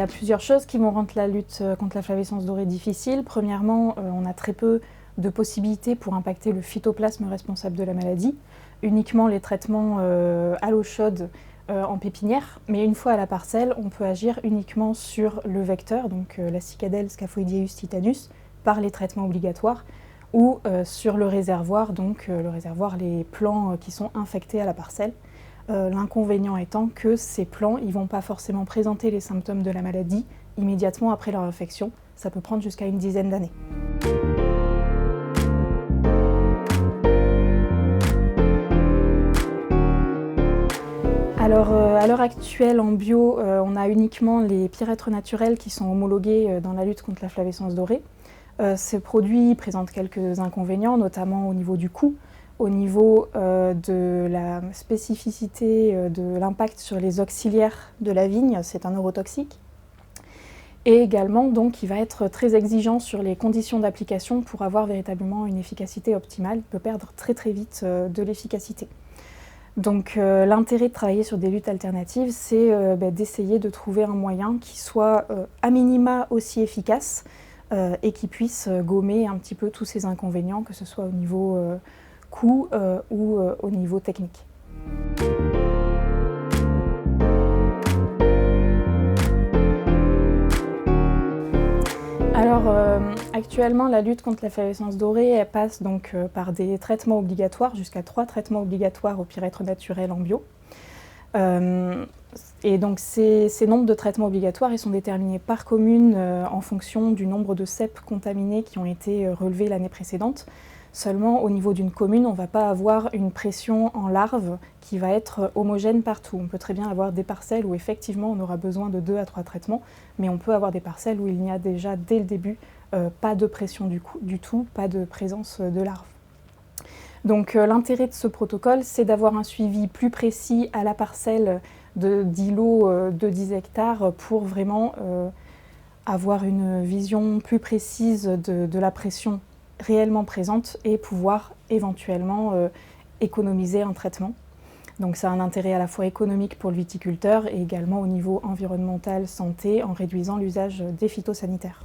a plusieurs choses qui vont rendre la lutte contre la flavescence dorée difficile. Premièrement, on a très peu de possibilités pour impacter le phytoplasme responsable de la maladie, uniquement les traitements à l'eau chaude en pépinière, mais une fois à la parcelle, on peut agir uniquement sur le vecteur, donc la cicadelle Scaphoideus titanus, par les traitements obligatoires, ou sur le réservoir, donc le réservoir, les plants qui sont infectés à la parcelle. L'inconvénient étant que ces plants, ils ne vont pas forcément présenter les symptômes de la maladie immédiatement après leur infection. Ça peut prendre jusqu'à une dizaine d'années. Alors, à l'heure actuelle, en bio, on a uniquement les pyrètres naturels qui sont homologués dans la lutte contre la flavescence dorée. Ces produits présentent quelques inconvénients, notamment au niveau du coût, au niveau de la spécificité de l'impact sur les auxiliaires de la vigne, c'est un neurotoxique. Et également, donc, il va être très exigeant sur les conditions d'application pour avoir véritablement une efficacité optimale. Il peut perdre très très vite de l'efficacité. Donc l'intérêt de travailler sur des luttes alternatives, c'est d'essayer de trouver un moyen qui soit à minima aussi efficace et qui puisse gommer un petit peu tous ces inconvénients, que ce soit au niveau coût ou au niveau technique. Alors actuellement, la lutte contre la flavescence dorée, elle passe donc par des traitements obligatoires, jusqu'à 3 traitements obligatoires au pyrètre naturel en bio. Et donc ces nombres de traitements obligatoires, ils sont déterminés par commune en fonction du nombre de ceps contaminés qui ont été relevés l'année précédente. Seulement, au niveau d'une commune, on ne va pas avoir une pression en larves qui va être homogène partout. On peut très bien avoir des parcelles où effectivement on aura besoin de 2 à 3 traitements, mais on peut avoir des parcelles où il n'y a déjà dès le début pas de pression du tout, pas de présence de larves. Donc l'intérêt de ce protocole, c'est d'avoir un suivi plus précis à la parcelle d'îlots de 10 hectares pour vraiment avoir une vision plus précise de la pression réellement présente et pouvoir éventuellement économiser un traitement. Donc ça a un intérêt à la fois économique pour le viticulteur et également au niveau environnemental, santé, en réduisant l'usage des phytosanitaires.